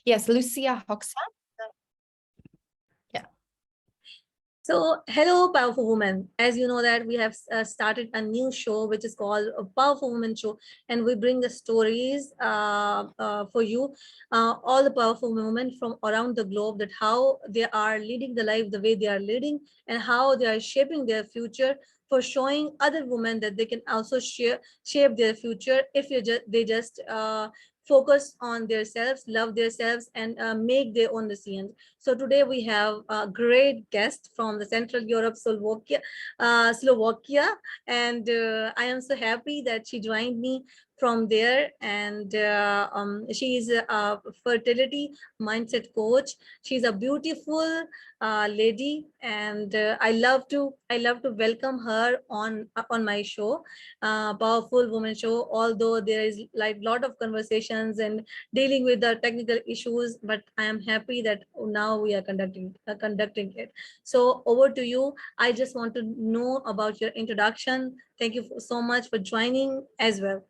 Yes, Lucia Hoxha. Yeah. So, hello, powerful women. As you know that we have started a new show, which is called a Powerful Women Show, and we bring the stories for you, all the powerful women from around the globe, that how they are leading the life the way they are leading, and how they are shaping their future, for showing other women that they can also shape their future if they just focus on themselves, love themselves, and make their own decisions. So today we have a great guest from the Central Europe, Slovakia, and I am so happy that she joined me from there. And she is a fertility mindset coach. She's a beautiful lady, and I love to welcome her on my show, Powerful Woman Show. Although there is like lot of conversations and dealing with the technical issues, but I am happy that now we are conducting it. So over to you. I just want to know about your introduction. Thank you so much for joining as well.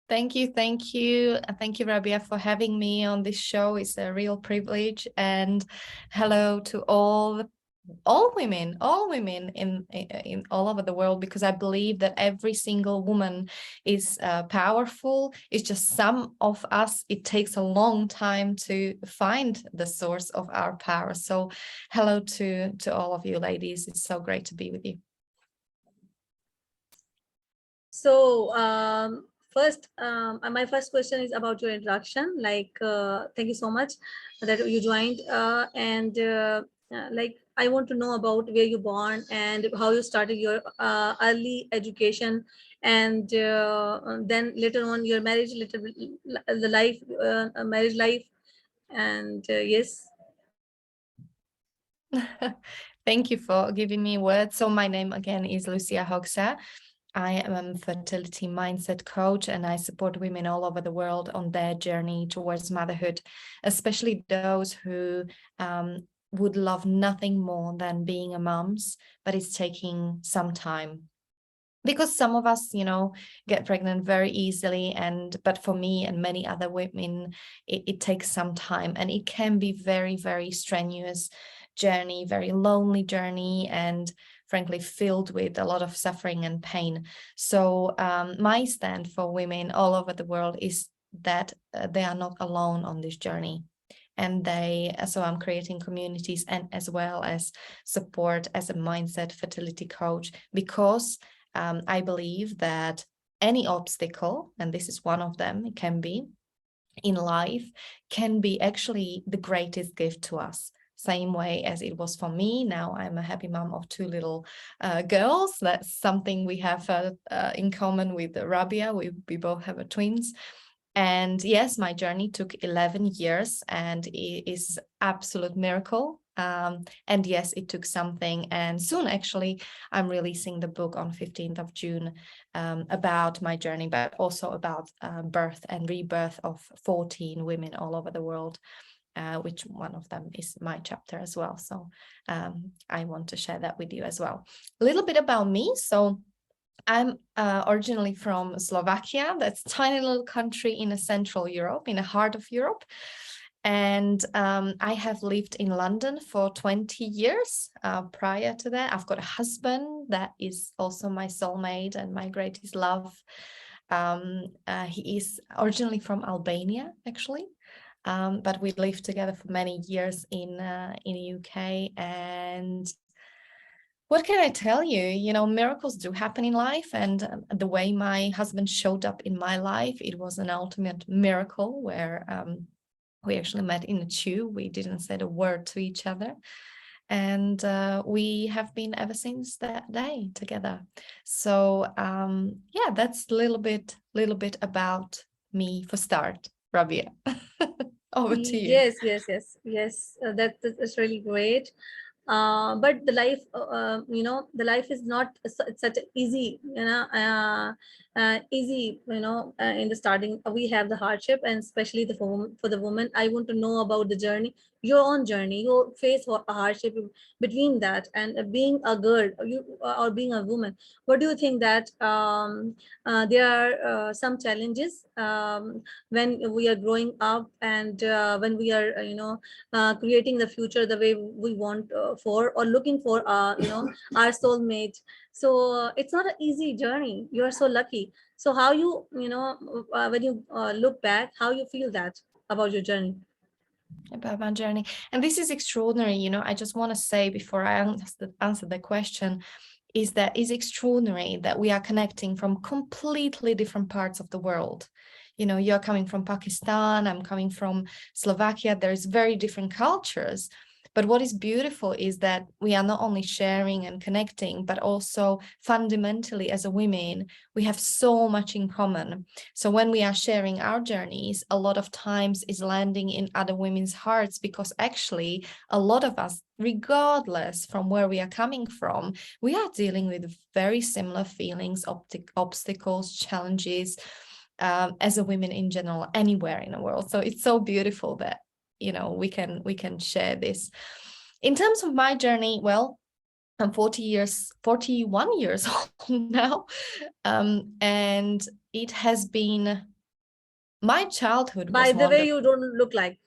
Thank you. Thank you. Thank you, Rabia, for having me on this show. It's a real privilege. And hello to all women in all over the world, because I believe that every single woman is powerful. It's just some of us, it takes a long time to find the source of our power. So hello to all of you ladies. It's so great to be with you. So first, my first question is about your introduction. Like, thank you so much that you joined, and like, I want to know about where you born and how you started your early education, and then later on your marriage, the life, marriage life, and yes. Thank you for giving me words. So my name again is Lucia Hoxha. I am a fertility mindset coach, and I support women all over the world on their journey towards motherhood, especially those who would love nothing more than being a moms, but it's taking some time. Because some of us, get pregnant very easily, but for me and many other women, it takes some time, and it can be very, very strenuous journey, very lonely journey, and frankly filled with a lot of suffering and pain. So my stand for women all over the world is that they are not alone on this journey. And so I'm creating communities, and as well as support as a mindset fertility coach, because I believe that any obstacle, and this is one of them, it can be in life, can be actually the greatest gift to us. Same way as it was for me. Now I'm a happy mom of 2 little girls. That's something we have in common with Rabia. We both have twins. And yes, my journey took 11 years, and it is absolute miracle. And yes, it took something. And soon, actually, I'm releasing the book on 15th of June about my journey, but also about birth and rebirth of 14 women all over the world, which one of them is my chapter as well. So I want to share that with you as well. A little bit about me. So I'm originally from Slovakia. That's a tiny little country in Central Europe, in the heart of Europe. And I have lived in London for 20 years. Prior to that, I've got a husband that is also my soulmate and my greatest love. He is originally from Albania, actually. But we lived together for many years in the UK. And what can I tell you? Miracles do happen in life, and the way my husband showed up in my life, it was an ultimate miracle, where we actually met in a tube. We didn't say a word to each other, and we have been ever since that day together. So yeah, that's a little bit about me for start. Rabia, over to you. Yes. That's really great. But the life, the life is not such easy, easy, in the starting. We have the hardship, and especially for the woman, I want to know about the journey, your own journey. You face a hardship between that and being a girl, or being a woman. What do you think that there are some challenges when we are growing up, and when we are creating the future the way we want for, or looking for our soulmate. So it's not an easy journey. You are so lucky. So how when you look back, how you feel that about your journey? About my journey. And this is extraordinary. I just want to say before I answer the question, is that it's extraordinary that we are connecting from completely different parts of the world. You're coming from Pakistan, I'm coming from Slovakia. There's very different cultures. But what is beautiful is that we are not only sharing and connecting, but also fundamentally as a women, we have so much in common. So when we are sharing our journeys, a lot of times is landing in other women's hearts, because actually a lot of us, regardless from where we are coming from, we are dealing with very similar feelings, obstacles, challenges, as a women in general, anywhere in the world. So it's so beautiful that we can share this. In terms of my journey, well, I'm 41 years old now, and it has been, my childhood By was the way, wonderful. you don't look like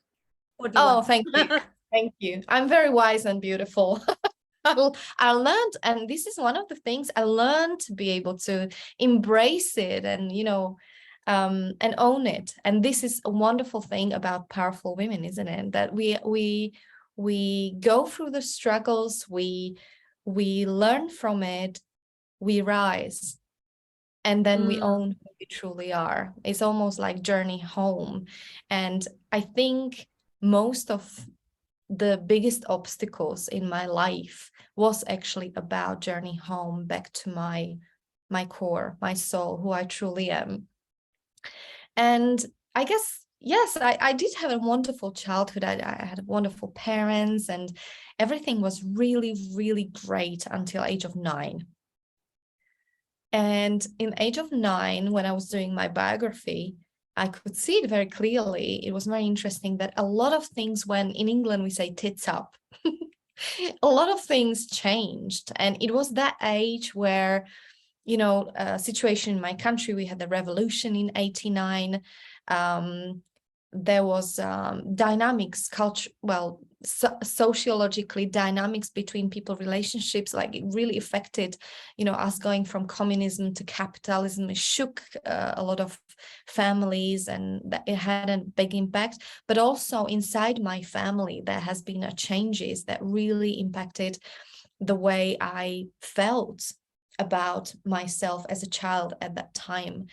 41. Oh, thank you. Thank you. I'm very wise and beautiful. I learned, and this is one of the things I learned, to be able to embrace it and, and own it. And this is a wonderful thing about powerful women, isn't it? That we go through the struggles, we learn from it, we rise, and then we Mm, own who we truly are. It's almost like journey home. And I think most of the biggest obstacles in my life was actually about journey home, back to my core, my soul, who I truly am. And I guess, yes, I did have a wonderful childhood. I had wonderful parents, and everything was really, really great until age of 9. And in age of 9, when I was doing my biography, I could see it very clearly. It was very interesting that a lot of things, when in England we say tits up, a lot of things changed. And it was that age where, a situation in my country, we had the revolution in 89. There was dynamics, culture, well, sociologically dynamics between people, relationships, like it really affected, us going from communism to capitalism. It shook a lot of families, and that it had a big impact. But also inside my family, there has been a changes that really impacted the way I felt about myself as a child at that time.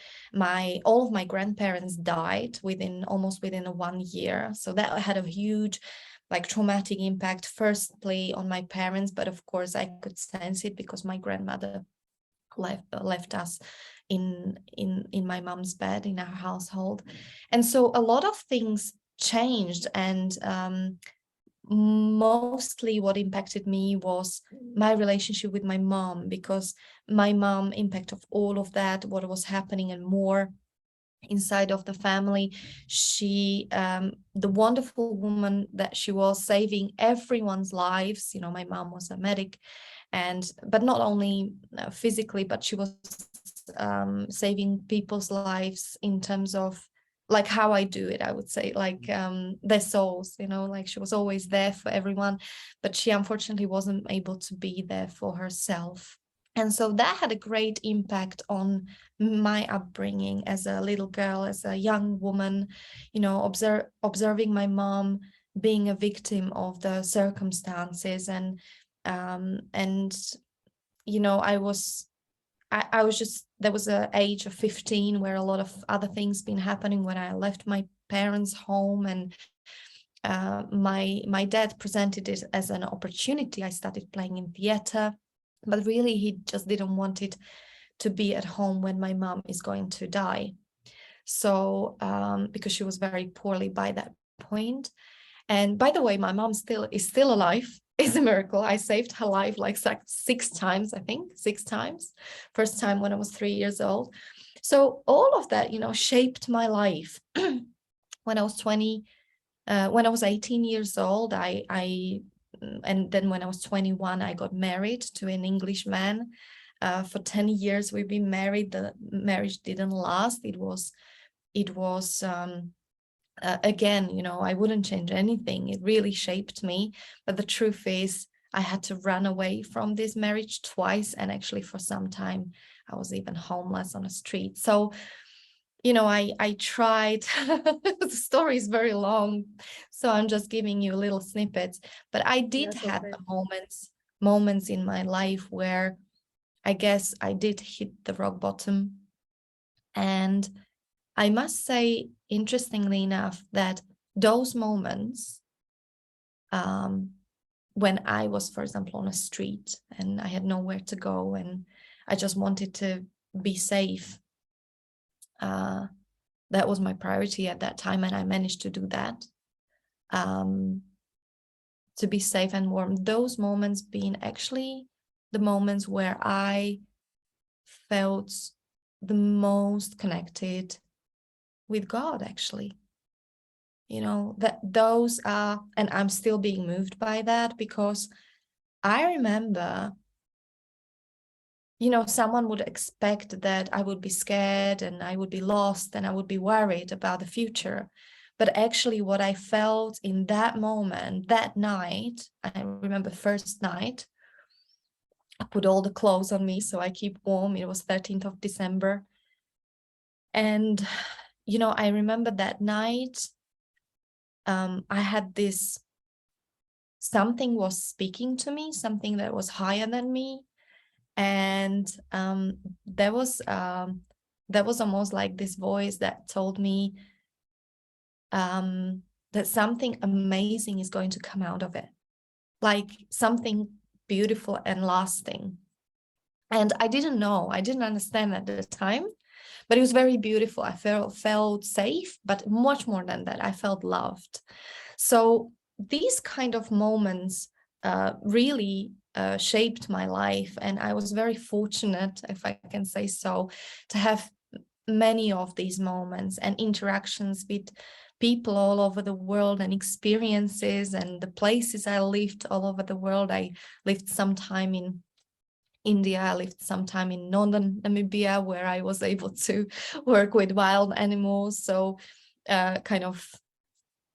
All of my grandparents died almost within a 1 year. So that had a huge, like, traumatic impact, firstly on my parents, but of course I could sense it because my grandmother left us in my mom's bed in our household. And so a lot of things changed, and mostly what impacted me was my relationship with my mom, because my mom, impact of all of that, what was happening and more inside of the family, she, the wonderful woman that she was, saving everyone's lives. My mom was a medic, but not only physically, but she was saving people's lives in terms of, like, how I do it, I would say, like, their souls, like, she was always there for everyone, but she unfortunately wasn't able to be there for herself. And so that had a great impact on my upbringing as a little girl, as a young woman, observing my mom being a victim of the circumstances. And I was just, there was an age of 15 where a lot of other things been happening when I left my parents' home, and my dad presented it as an opportunity. I started playing in theater, but really he just didn't want it to be at home when my mom is going to die. So because she was very poorly by that point. And by the way, my mom is still alive. It's a miracle. I saved her life like 6 times, I think, 6 times. First time when I was 3 years old. So all of that, shaped my life. When I was 18 years old, and then when I was 21, I got married to an English man. For 10 years, we've been married. The marriage didn't last. It was again, I wouldn't change anything. It really shaped me. But the truth is, I had to run away from this marriage twice. And actually, for some time, I was even homeless on the street. So, I tried. The story is very long, so I'm just giving you little snippets. But I did That's have okay. the moments in my life where I guess I did hit the rock bottom. And I must say, interestingly enough, that those moments, when I was, for example, on a street and I had nowhere to go and I just wanted to be safe, that was my priority at that time, and I managed to do that, to be safe and warm. Those moments being actually the moments where I felt the most connected with God, actually. That those are, and I'm still being moved by that, because I remember, someone would expect that I would be scared and I would be lost and I would be worried about the future. But actually what I felt in that moment, that night, I remember first night, I put all the clothes on me so I keep warm. It was 13th of December. And, I remember that night, I had this, something was speaking to me, something that was higher than me. And there was almost like this voice that told me that something amazing is going to come out of it, like something beautiful and lasting. And I didn't understand at the time, but it was very beautiful. I felt safe, but much more than that, I felt loved. So these kind of moments really shaped my life. And I was very fortunate, if I can say so, to have many of these moments and interactions with people all over the world, and experiences and the places I lived all over the world. I lived some time in India. I lived some time in northern Namibia, where I was able to work with wild animals. So kind of,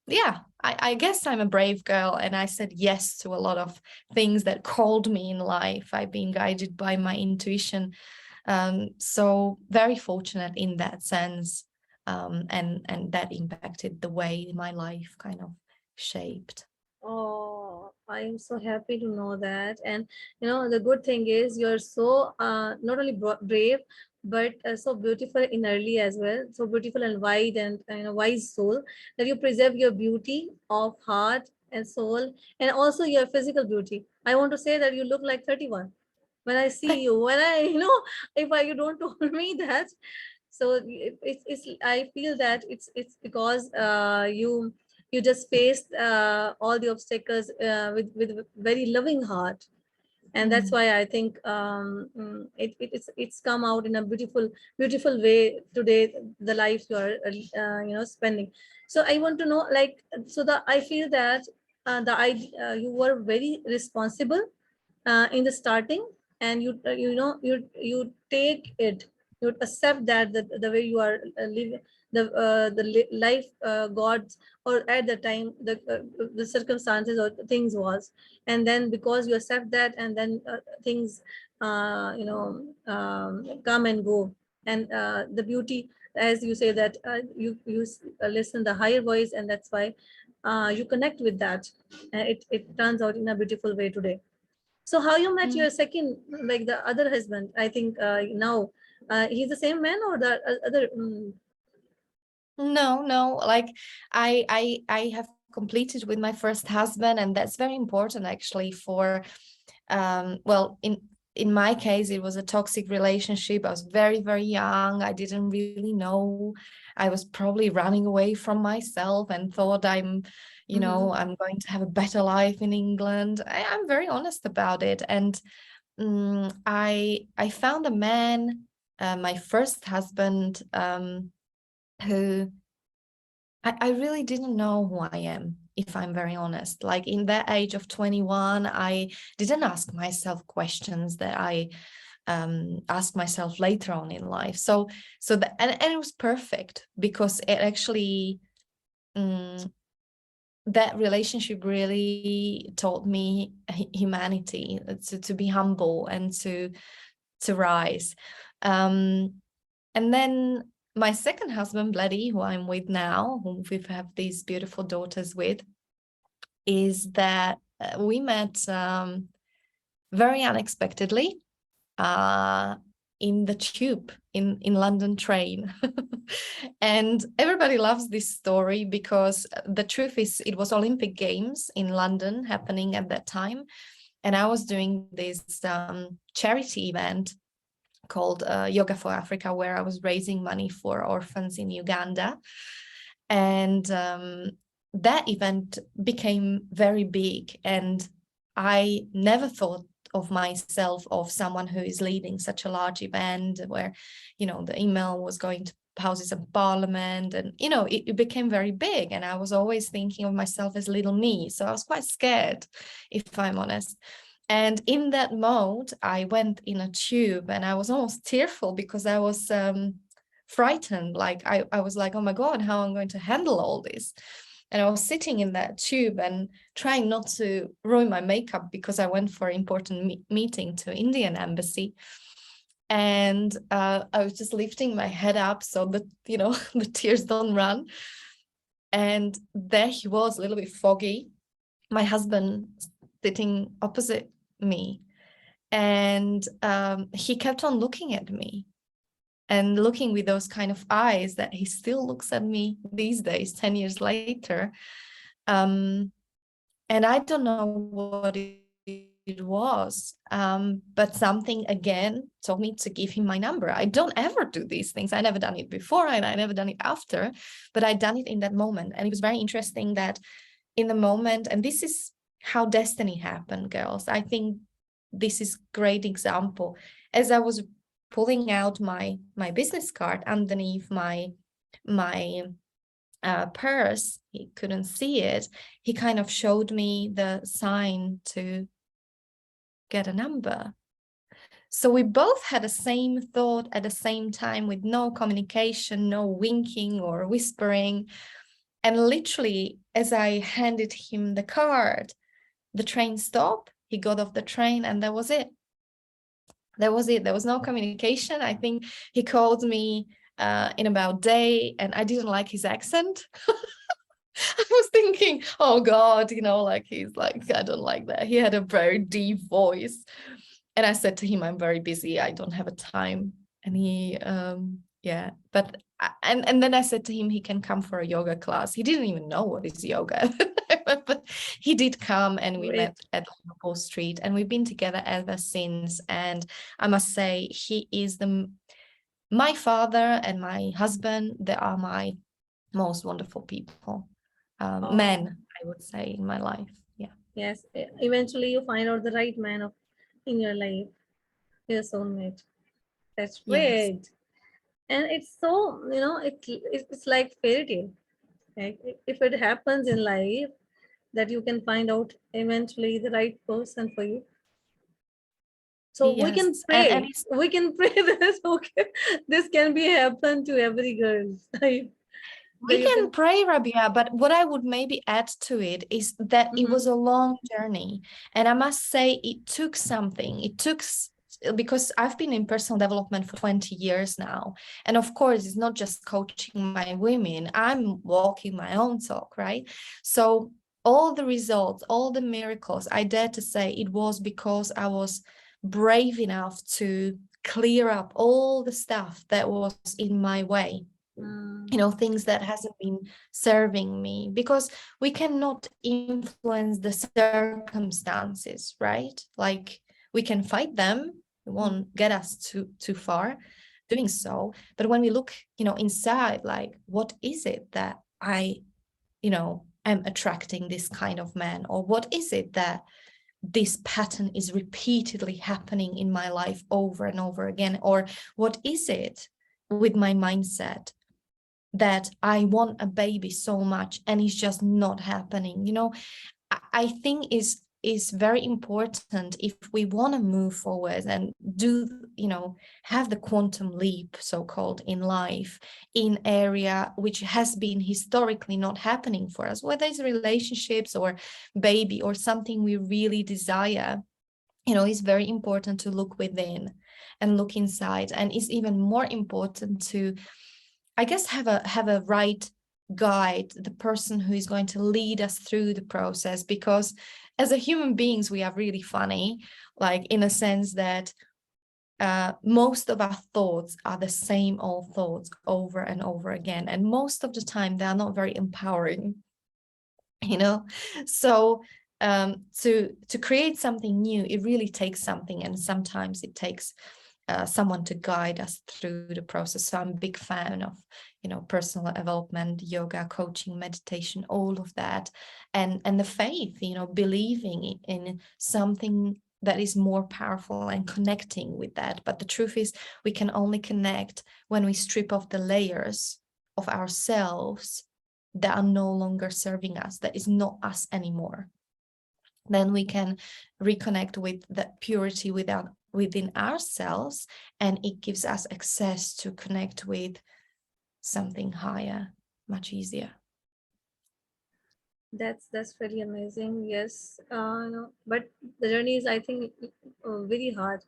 yeah, I guess I'm a brave girl, and I said yes to a lot of things that called me in life. I've been guided by my intuition. So very fortunate in that sense. And that impacted the way my life kind of shaped. Oh, I am so happy to know that. And the good thing is you're so not only brave, but so beautiful innerly as well. So beautiful and wide and wise soul, that you preserve your beauty of heart and soul, and also your physical beauty. I want to say that you look like 31 when I see you. When I, if you don't told me that, so it's I feel that it's because you just faced all the obstacles with very loving heart, and that's Mm. why I think it's come out in a beautiful way today, the life you are spending. So I want to know, like, so the I feel that you were very responsible in the starting, and you take it, you accept that the way you are living the life god, or at the time the circumstances or things was, and then because you accept that, and then things come and go, and the beauty, as you say, that you listen the higher voice, and that's why you connect with that, and it turns out in a beautiful way today. So how you met Mm. your second, like the other husband? I think now he's the same man or the other? No, like I have completed with my first husband, and that's very important actually for well, in my case, it was a toxic relationship. I was very, very young. I didn't really know. I was probably running away from myself and thought Mhm. I'm going to have a better life in England. I'm very honest about it. And I found a man my first husband, who I really didn't know who I am, if I'm very honest. Like in that age of 21, I didn't ask myself questions that I asked myself later on in life. So that, and it was perfect, because it actually, that relationship really taught me humanity, to be humble and to rise. And then my second husband, Bloody, who I'm with now, who we have these beautiful daughters with, is that we met very unexpectedly in the tube, in London train. And everybody loves this story, because the truth is it was Olympic Games in London happening at that time. And I was doing this charity event called Yoga for Africa, where I was raising money for orphans in Uganda. And that event became very big. And I never thought of myself of someone who is leading such a large event, where, you know, the email was going to Houses of Parliament, and, you know, it became very big. And I was always thinking of myself as little me. So I was quite scared, if I'm honest. And in that mode, I went in a tube, and I was almost tearful, because I was frightened. Like I was like, oh my God, how am I going to handle all this? And I was sitting in that tube and trying not to ruin my makeup, because I went for an important meeting to Indian embassy. And I was just lifting my head up so that, you know, the tears don't run. And there he was, a little bit foggy, my husband sitting opposite me. And he kept on looking at me, and looking with those kind of eyes that he still looks at me these days, 10 years later. And I don't know what it was, but something again told me to give him my number. I don't ever do these things. I never done it before, and I never done it after, but I done it in that moment. And it was very interesting that in the moment, and this is how destiny happened, girls. I think this is great example. As I was pulling out my business card underneath my purse, he couldn't see it. He kind of showed me the sign to get a number. So we both had the same thought at the same time, with no communication, no winking or whispering. And literally, as I handed him the card, the train stopped. He got off the train, and that was it. That was it. There was no communication. I think he called me in about a day, and I didn't like his accent. I was thinking, oh God, you know, like he's like, I don't like that. He had a very deep voice. And I said to him, I'm very busy. I don't have a time. And he, yeah, but, and then I said to him, he can come for a yoga class. He didn't even know what is yoga, but he did come, and we met at Liverpool Street, and we've been together ever since. And I must say, he is my father and my husband. They are my most wonderful people. Men, I would say, in my life. Yeah. Yes, eventually you find out the right man in your life, your soulmate. That's great. Yes. And it's so, you know, it's like fairy tale. Like if it happens in life, that you can find out eventually the right person for you. So yes. We can pray this, okay, this can be happen to every girl. We can pray, Rabia, but what I would maybe add to it is that it was a long journey. And I must say, it took something. It took, because I've been in personal development for 20 years now. And of course, it's not just coaching my women. I'm walking my own talk, right? So all the results, all the miracles, I dare to say it was because I was brave enough to clear up all the stuff that was in my way. You know, things that hasn't been serving me, because we cannot influence the circumstances, right? Like we can fight them, it won't get us too far doing so. But when we look, you know, inside, like, what is it that I, you know, am attracting this kind of man, or what is it that this pattern is repeatedly happening in my life over and over again? Or what is it with my mindset that I want a baby so much and it's just not happening? You know, I think is very important if we want to move forward and do, you know, have the quantum leap, so-called, in life, in area which has been historically not happening for us, whether it's relationships or baby or something we really desire. You know, it's very important to look within and look inside, and it's even more important to, I guess, have a right guide, the person who is going to lead us through the process. Because as a human beings, we are really funny, like in a sense that most of our thoughts are the same old thoughts over and over again, and most of the time they are not very empowering, you know. So to create something new, it really takes something, and sometimes it takes someone to guide us through the process. So I'm a big fan of, you know, personal development, yoga, coaching, meditation, all of that, and the faith, you know, believing in something that is more powerful and connecting with that. But the truth is, we can only connect when we strip off the layers of ourselves that are no longer serving us, that is not us anymore. Then we can reconnect with that purity within ourselves, and it gives us access to connect with something higher much easier. That's very amazing. Yes, no, but the journey is, I think, very hard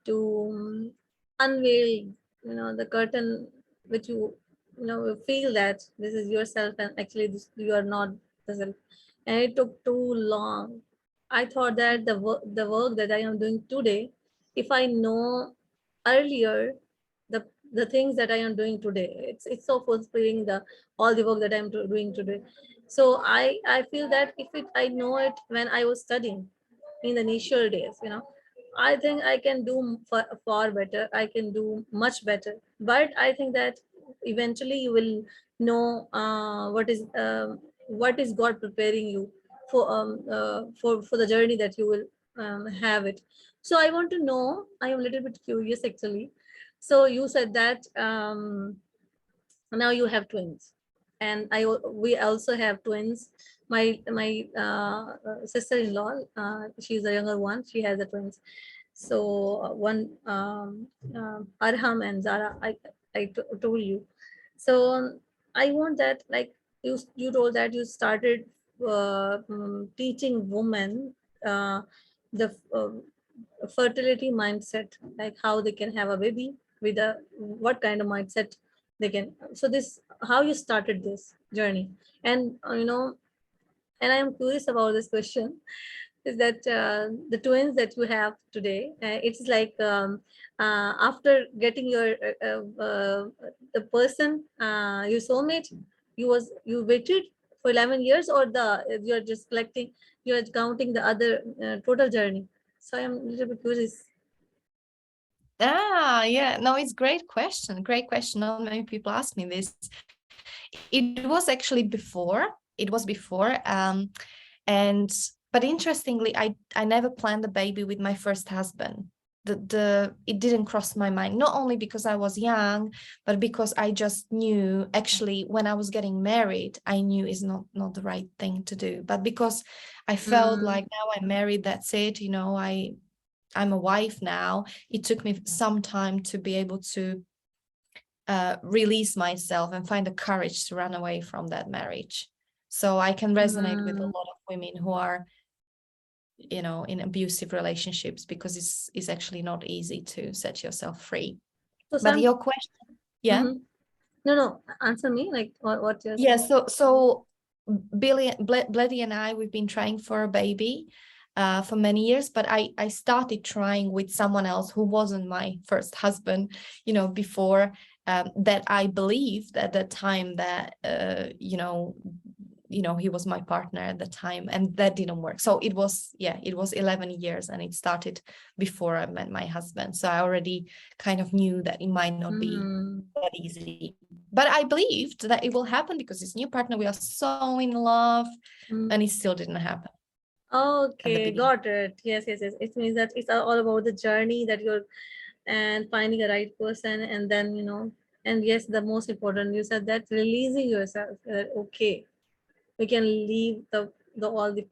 to unveil, the curtain, which you feel that this is yourself, and actually this, you are not the self, and it took too long. I thought that the work that I am doing today, if I know earlier the the things that I am doing today, it's so fulfilling, the all the work that I'm doing today. So I feel that if I know it when I was studying in the initial days, I think I can do far better. I can do much better. But I think that eventually you will know what is God preparing you for the journey that you will have it. So I want to know. I am a little bit curious actually. So you said that now you have twins, and we also have twins. My sister-in-law, she's the younger one. She has the twins. So one Arham and Zara, told you. So I want that, like, you told that you started teaching women uh, the fertility mindset, like how they can have a baby with a what kind of mindset they can. So this, how you started this journey, and and I am curious about this question, is that the twins that you have today, it's like after getting your the person, your soulmate, you waited for 11 years, or you're just collecting, you're counting the other total journey. So I'm a little bit curious. Yeah, no, it's great question. Not many people ask me this. It was actually before. It was before. And but interestingly, I never planned a baby with my first husband. It didn't cross my mind, not only because I was young, but because I just knew, actually, when I was getting married, I knew it's not the right thing to do. But because I felt like, now I'm married, that's it, I'm a wife now. It took me some time to be able to release myself and find the courage to run away from that marriage. So I can resonate with a lot of women who are, in abusive relationships, because it's actually not easy to set yourself free. So But some. your question, yeah. Mhm. No, answer me, like what you're Yeah, saying. so Bleddy and I, we've been trying for a baby for many years, but I started trying with someone else who wasn't my first husband, before that. I believed at the time that, he was my partner at the time, and that didn't work. So it was 11 years, and it started before I met my husband. So I already kind of knew that it might not be that easy, but I believed that it will happen because this new partner, we are so in love, and it still didn't happen. Okay, beginning. got it. Yes, yes, yes. It means that it's all about the journey that you're and finding a right person, and then and yes, the most important, you said that releasing yourself. Okay, we can leave the all the